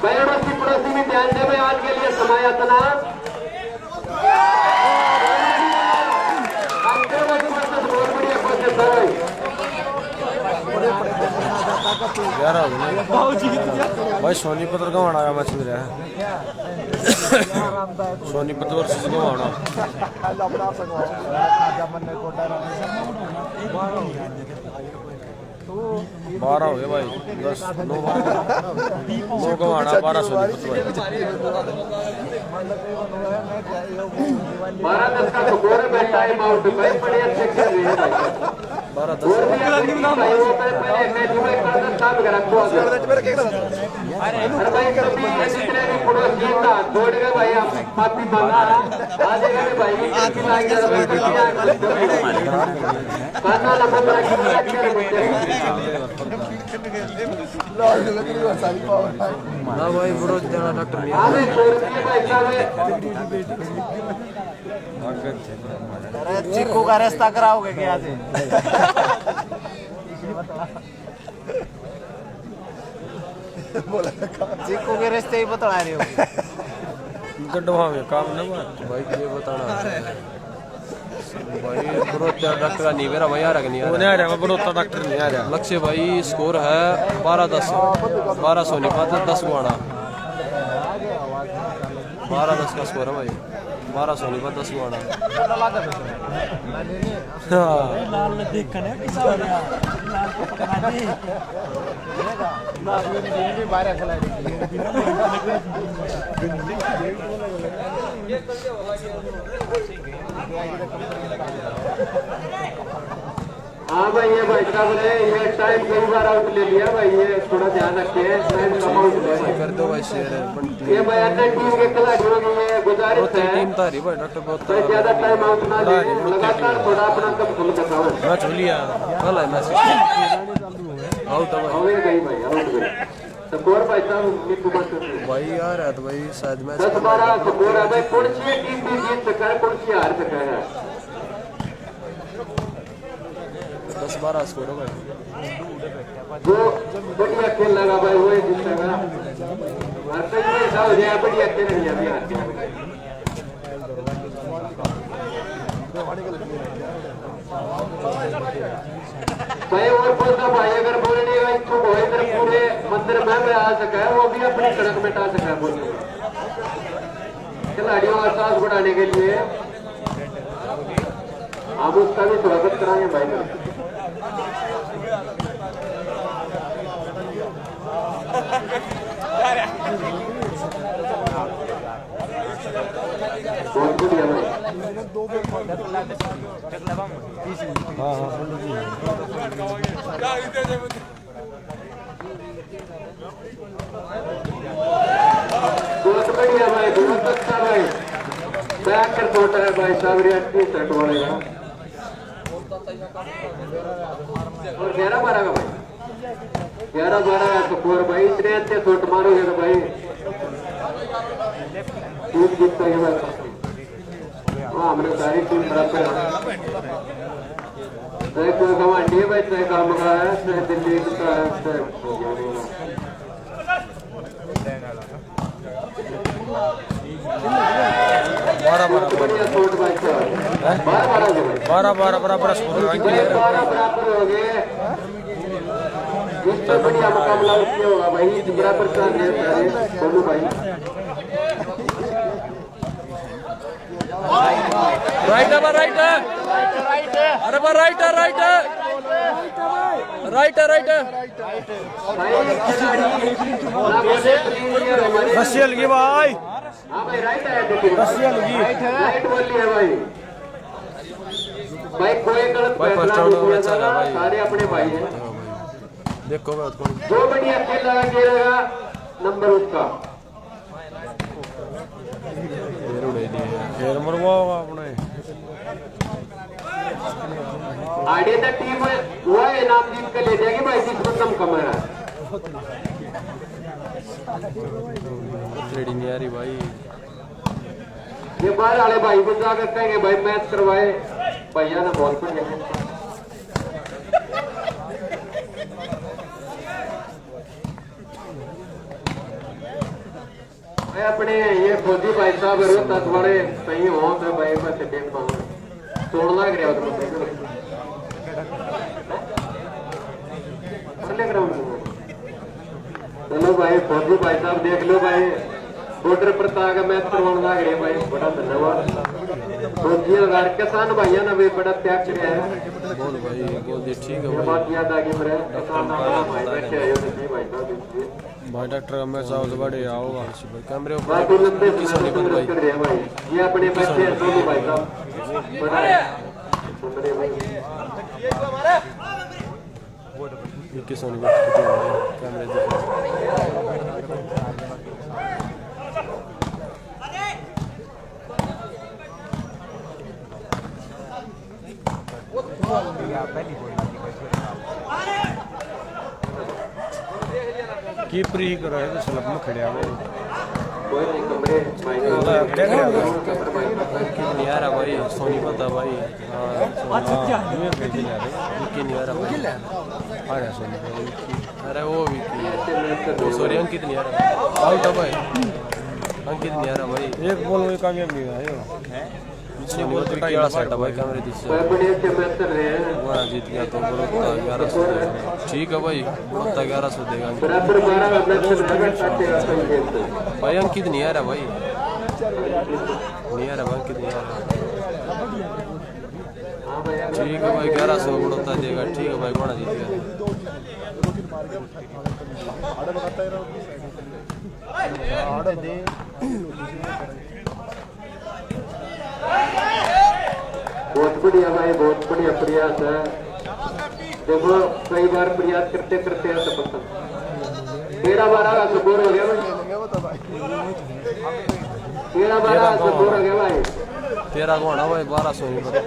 भाई अड़ोसी पड़ोसी में ध्यान दे भाई। आज के लिए समय इतना 11 हो गया भाई। सोनीपत और गवाना का मैच रहा है। सोनीपत वर्सेस गवाना 12 हो गया भाई। 10 9 गवाना 12 सोनीपत भाई। 12-10 का स्कोर है भाई। टाइम आउट भाई बड़े अच्छे खेल रहे हैं भाई। 12-10 और भी भाई वो पहले मैच में कर साहब घर को अरे भाई कभी जितने भी पड़ोसी था दौड़ गए भाई आप पापी बना आ जाएगा भाई की लाग जा भाई खाना लगा बड़ा की ना भाई बड़ो देना डॉक्टर नहीं आवे छोड़ दिए भाई साहब अरे चिक्कू का रास्ता कराओगे क्या से चिक्कू के रास्ते ही बता रहे हो गड्ढवा में काम ना भाई ये बताना भाई बड़ोता डॉक्टर का नहीं मेरा भाई आ रहा कि नहीं आ रहा बड़ोता डॉक्टर नहीं आ रहा लक्ष्य भाई स्कोर है 12-10 12 सोनीपत 10 गुआना 12-10 का स्कोर है भाई 12 सोनीपत 10 गुआना हाँ भाई ये भाई साहब ने ये टाइम कई बार आउट ले लिया भाई ये थोड़ा ध्यान रखिए टाइम कम आउट ले कर दो भाई शेर ये भाई अन्य टीम के खिलाड़ियों की ये गुजारिश है टीम तारी भाई डॉक्टर बहुत भाई ज्यादा टाइम आउट ना ले लगातार थोड़ा अपना कम खुल बताओ मैच हो लिया कल है मैच आउट है आउट गई भाई आउट गई स्कोर भाई साहब नीतू बस भाई आ रहा है तो भाई शायद मैच 10-12 स्कोर है भाई कौन सी टीम भी जीत सका है कौन सी हार सका है 10-12 स्कोर है भाई जो बढ़िया खेल लगा भाई वही जीतेगा हर तक ऐसा हो जाए बढ़िया खेल नहीं अभी आते भाई और बोलता भाई अगर बोलने का इच्छुक हो इधर पूरे मंदिर में आ सका है वो भी अपनी सड़क मिटा सका है बोलने खिलाड़ियों का साथ बढ़ाने के लिए हम उसका भी स्वागत कराएंगे भाई बहुत बढ़िया भाई हाँ हाँ बहुत बढ़िया भाई बहुत अच्छा भाई बैक कर छोटा है भाई साहब रिएक्टिव सेट वाले का और 11-12 का भाई 11-12 का स्कोर भाई इतने अच्छे शॉट मारोगे तो भाई टीम जीत पाएगी भाई हाँ हमने सारी टीम बराबर है कोई घमंडी है भाई चाहे काम का है चाहे दिल्ली का है चाहे बढ़िया शॉट भाई साहब 12-12 बराबर स्कोर है 12 बराबर हो गए इससे बढ़िया मुकाबला उसमें होगा भाई बराबर का दोनों भाई राइट है राइट है अरे बा राइट है राइट है राइट है राइट है रशियल की भाई हाँ भाई राइट है रशियल की राइट बोली है भाई भाई कोई गलत फैसला नहीं किया था सारे अपने भाई हैं देखो मैं जो बढ़िया खेल लगा खेलेगा नंबर उसका फिर मरवाओ अपने आगे तक टीम वो इनाम जीत के ले जाएगी भाई जिसमें कम कमाया ट्रेडिंग नहीं आ रही भाई ये बाहर वाले भाई को जाकर कहेंगे भाई मैच करवाए भैया ने बहुत बढ़िया अपने ये फौजी भाई साहब रोहतक वाले सही हो तो भाई बस देख पाऊंगा तोड़ लग रहा तो चलो भाई फौजी भाई साहब देख लो भाई बॉर्डर पर आगे मैच करवाने लग रहे भाई बड़ा धन्यवाद फौजी किसान भाइयों ने भी बड़ा त्याग किया है बोल भाई बोल दे ठीक है बात याद आ गई मेरे किसान भाई बैठे आए हो भाई साहब भाई डॉक्टर का मैच आओ तो बड़े आओ भाई कैमरे बाकी लंबे समय से कर रहे हैं भाई ये अपने बच्चे हैं दोनों भाई साहब बड़ा है विक्की सोनी बैठ की टीम भाई कैमरे देख कीपर ही करो है तो स्लब में खड़े आ गए कोई नहीं कमरे नहीं आ रहा भाई सोनी पता भाई विक्की नहीं आ रहा भाई आ रहा सोनी भाई अरे वो विक्की सॉरी अंकित नहीं आ रहा आउट है भाई अंकित नहीं आ रहा भाई एक बॉल में कामयाब नहीं हुआ सोनी को विक्की वाला सेट है भाई कैमरे दिस बड़े अच्छे मैच चल रहे हैं वहाँ जीत गया तो बड़ोता 1100 देगा ठीक है भाई बड़ोता 1100 देगा बराबर 12 मैच चल रहा है साथ में भाई अंकित नहीं आ रहा भाई नहीं आ रहा अंकित नहीं आ रहा ठीक है भाई 1100 बड़ोता देगा ठीक है भाई कौन जीत गया बहुत बढ़िया भाई बहुत बढ़िया प्रयास है देखो कई बार प्रयास करते करते हैं सफलता 13-12 स्कोर हो गया भाई 13-12 स्कोर हो गया भाई 13 कौन है भाई 1200 नहीं पता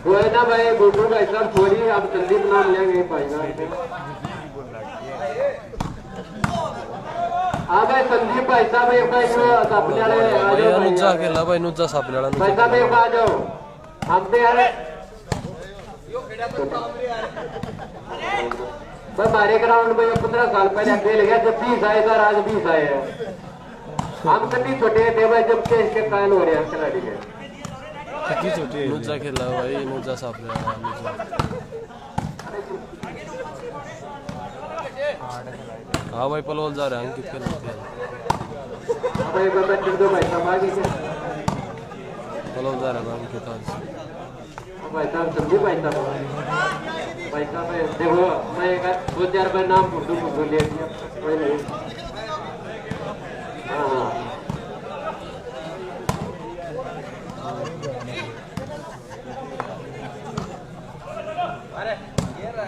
वो है ना भाई गुड्डू भाई साहब थोड़ी आप जल्दी नाम लेंगे पाएगा हाँ भाई संदीप भाई साहब एक भाई सापने वाले आ भाई जाओ अनुजा खेला भाई नुजा सापले वाला भाई साहब एक आ जाओ हम पे यार भाई हमारे ग्राउंड में 15 साल पहले खेल गया जब 20 आए था आज 20 आए हैं हम सभी छोटे थे भाई जब के इसके कायल हो रहे हैं खिलाड़ी के नुजा खेला भाई नुजा सापले वाला नुजा हाँ भाई पलवल जा रहे हैं अंकित खेल भाई बता चिंटू भाई साहब आगे के पलवल जा रहा है अंकित आज भाई साहब समझे भाई साहब देखो मैं 2-4 बार नाम भूल ले दिया कोई नहीं हाँ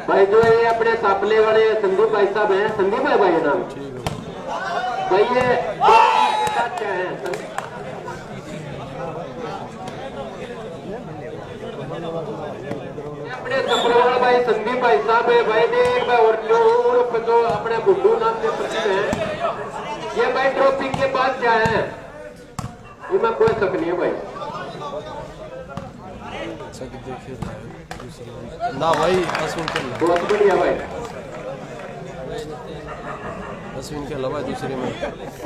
भाई जो ये अपने सापले वाले संदीप भाई साहब हैं संदीप है भाई नाम भाई ये क्या है अपने सपरोवाल भाई संदीप भाई साहब है भाई ने एक बार और जो अपने गुड्डू नाम से प्रसिद्ध है ये भाई ट्रॉफी के बाद क्या है इसमें कोई शक नहीं है भाई ना भाई अश्विन खेला बहुत बढ़िया भाई अश्विन खेला भाई दूसरे में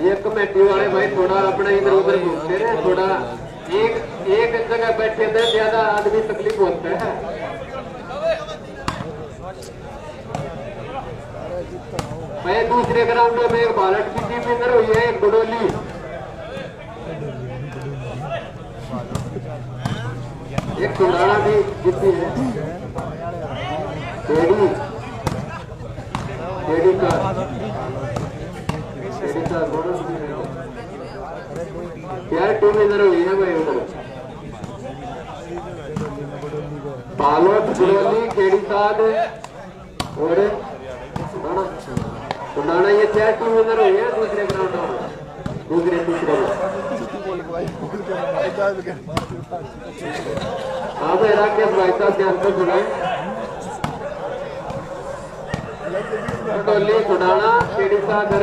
ये कमेटी वाले भाई थोड़ा अपना इधर उधर घूमते रहे थोड़ा एक जगह बैठे थे ज्यादा आदमी तकलीफ होता है भाई दूसरे ग्राउंड में एक बालट की टीम इधर हुई है एक बडोली एक कुंडाला भी जीती है डेडी का यार टीम इधर हुई है भाई उधर बालोट बडोली केड़ी साध और कुंडाना ये 4 टीम इधर हुई है दूसरे ग्राउंड में दूसरे हाँ भाई राकेश भाई साहब ध्यान से सुनाए टोली सुडाना केड़ी सागर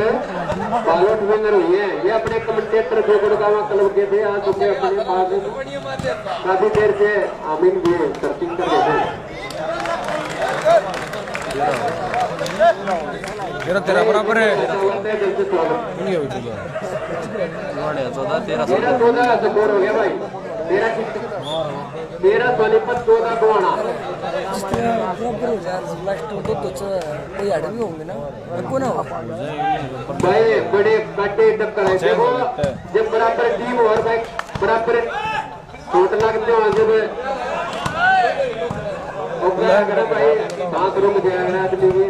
बालोट विनर हुई है ये अपने कमेंटेटर जो गुड़गावा क्लब के थे आज उनके अपने पास काफी देर से आमिन भी सर्चिंग कर रहे थे तेरा बराबर है नहीं हुई 14 14 स्कोर हो गया भाई 13 सोनीपत 14 गोवाना भाई बड़े काटे टक्कर है देखो जब बराबर टीम और भाई बराबर चोट लगते हो जब भाई सांस रुक जाएगा आदमी की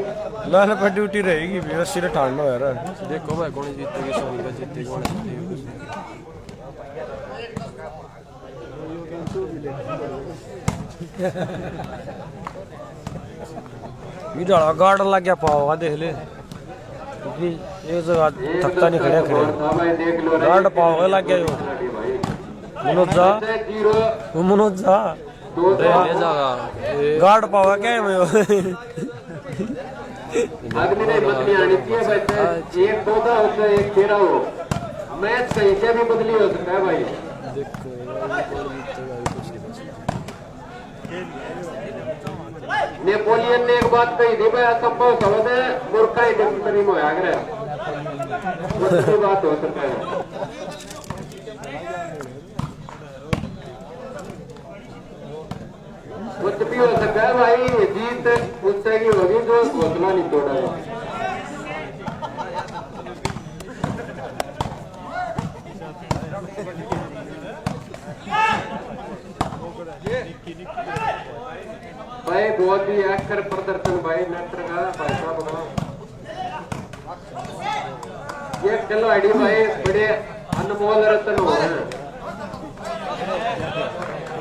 लाल पर ड्यूटी रहेगी मेरा सिर ठांडा हो यार देखो भाई कौन जीतेगी सोनी का जीतेगी कौन जीतेगी इधर गार्डन लग गया पाओगा देख ले क्योंकि एक जगह थकता नहीं खड़े खड़े गार्ड पाओगा लग गया यो मनोज जा वो मनोज जा ले जागा गार्ड पाओगा क्या है मैं अग्नि ने बदली आनी चाहिए बच्चे एक पौधा होता है एक घेरा हो मैच कहीं से भी बदली हो सकता है भाई नेपोलियन ने एक बात कही थी भाई असंभव शब्द है मूर्खा ही डिक्शनरी में होया करे कुछ बात हो सकता है कुछ भी हो सकता है भाई जीत उससे की होगी जो घोषणा नहीं तोड़ा है भाई बहुत ही आकर प्रदर्शन भाई नटर का भाई साहब ये खिलाड़ी भाई बड़े अनमोल रत्न हो रहे हैं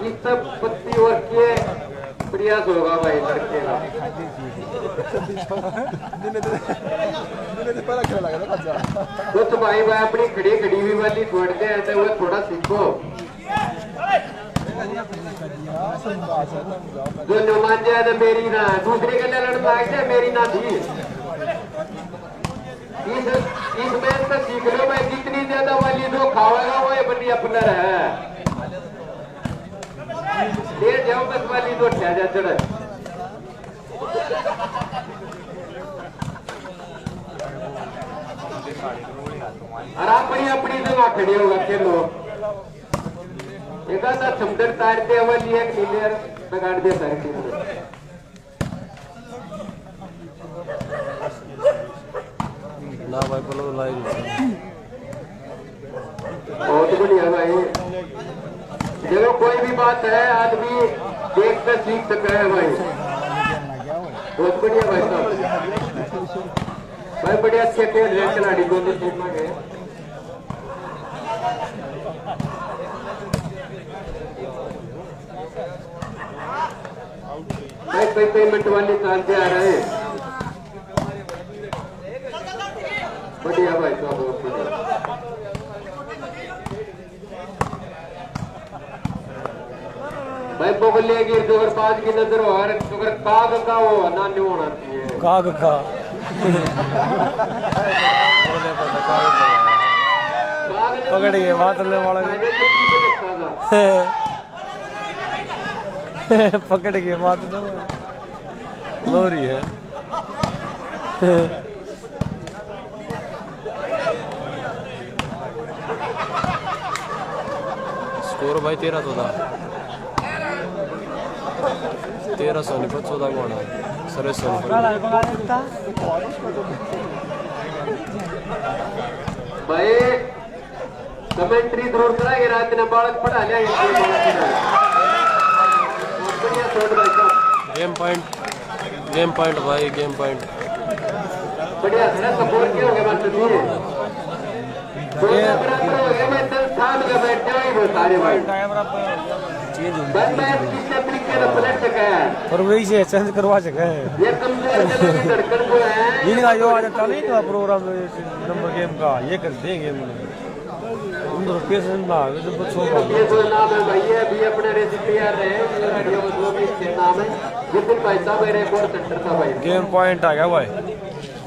इस सब 25 वर्ष के प्रयास होगा भाई लड़के का कुछ भाई भाई अपनी खड़ी खड़ी हुई वाली छोड़ते हैं तो वो थोड़ा सीखो जो नुमान जाए तो मेरी ना दूसरे के लिए लड़ना है मेरी ना थी इस मैच से सीख लो भाई जितनी ज्यादा वाली जो खावेगा वो ये बड़ी अपना है ले जाओ बस वाली तो ठह जा चढ़ और अपनी अपनी जगह खड़े होगा खेलो एक आधा समुद्र तारते वाली एक नीलेर बिगाड़ दे सारी टीम ने ना भाई बोलो लाइन बहुत बढ़िया भाई देखो कोई भी बात है आदमी देख कर सीख सकता है भाई बहुत बढ़िया भाई साहब भाई बड़े अच्छे खेल रहे खिलाड़ी दोनों टीम में गए भाई कई पेमेंट वाली चाल से आ रहे हैं बढ़िया भाई साहब बहुत बढ़िया भाई बोगले गिर जो अगर 5 की नजर हो अगर काग का हो ना नहीं होना चाहिए काग का पकड़ गए मातरने वाला पकड़ गए मातरने लोरी है स्कोर भाई 13 तो था 13 सोनीपत 14 गोड़ा सरे सोनीपत भाई कमेंट्री जरूर कराएंगे रात ने बालक पढ़ा लिया गेम पॉइंट भाई गेम पॉइंट बढ़िया सपोर्ट किया होगा बात नहीं है मैं चल थाम के बैठ जाओ सारे भाई और वही से चेंज करवा सके ये धड़कन को है इनका जो आज कल ही का प्रोग्राम नंबर गेम का ये कर देंगे उन पेशेंट ना तो बच्चों का ये जो नाम है भाई ये भी अपने रेसिपी आ रहे हैं रेडियो में जो भी इसके नाम है जितिन भाई साहब मेरे कोर सेंटर था भाई गेम पॉइंट आ गया भाई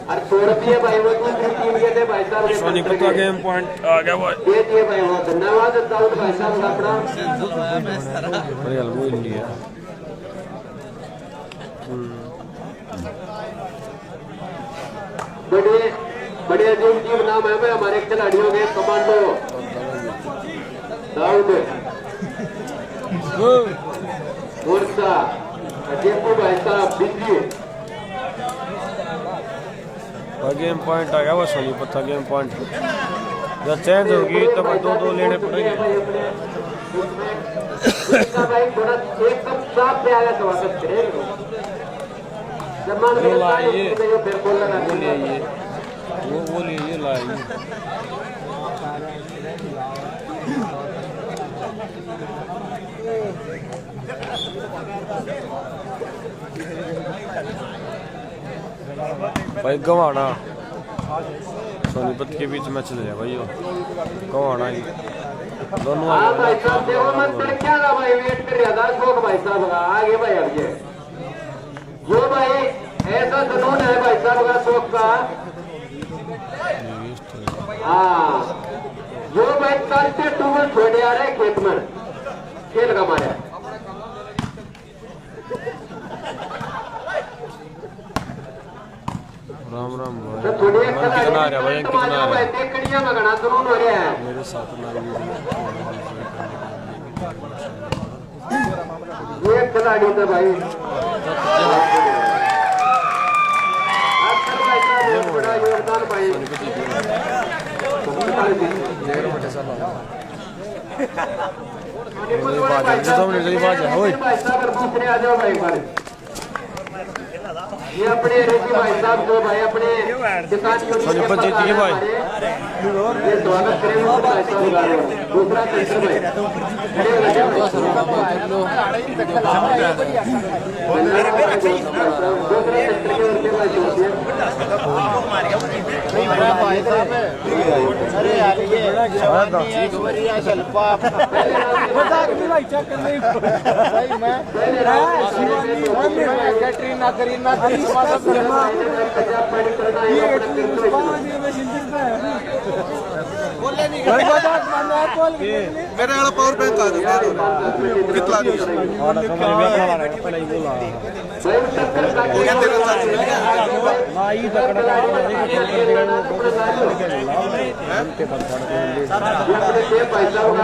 और 100 रुपये भाई वो दूसरी टीम के थे भाई साहब सोनीपत का गेम पॉइंट आ गया भाई ये दिए भाई वो धन्यवाद दाऊद भाई साहब का अपना रियल वो इंडिया बड़े बड़े अजीब जीव नाम है भाई हमारे खिलाड़ियों के कमांडो दाऊद मुर्सा अजीबू भाई साहब बिजली गेम पॉइंट आ गया वो सोनीपत का गेम पॉइंट जब चेंज होगी तब दो लेने पड़ेंगे भाई थोड़ा एकदम साफ पे आया तो वापस करेंगे जब मान लो फिर बोल लगा वो ले ये लाए भाई गवाना सोनीपत के बीच मैच चल रहा भाई वो गवाना ही दोनों हाँ भाई साहब देखो मन क्या था भाई वेट कर रहा था शोक भाई साहब का आगे भाई आगे जो भाई ऐसा जुनून है भाई साहब का शोक का हाँ जो भाई कल से टूबल छोड़े आ रहे खेत में खेल का मारे राम राम भाई तो थोड़ी एक कितना आ रहा भाई कितना आ रहा है देखड़िया में घना जुनून हो रहा है मेरे साथ ना ये खिलाड़ी थे भाई अक्सर भाई साहब बहुत बड़ा योगदान भाई भाई साहब दूसरे आ जाओ भाई हमारे ये अपने रेजी भाई साहब जो भाई अपने किसान सोनीपत जीत गए भाई ये स्वागत करेंगे भाई साहब दूसरा सेंटर भाई खड़े हो जाओ दूसरा सेंटर के उनके भाई अरे यार ये शिल्पा भाई मैं कैटरीना करीना मेरे वाला पावर बैंक आ गया कितना भाई साहब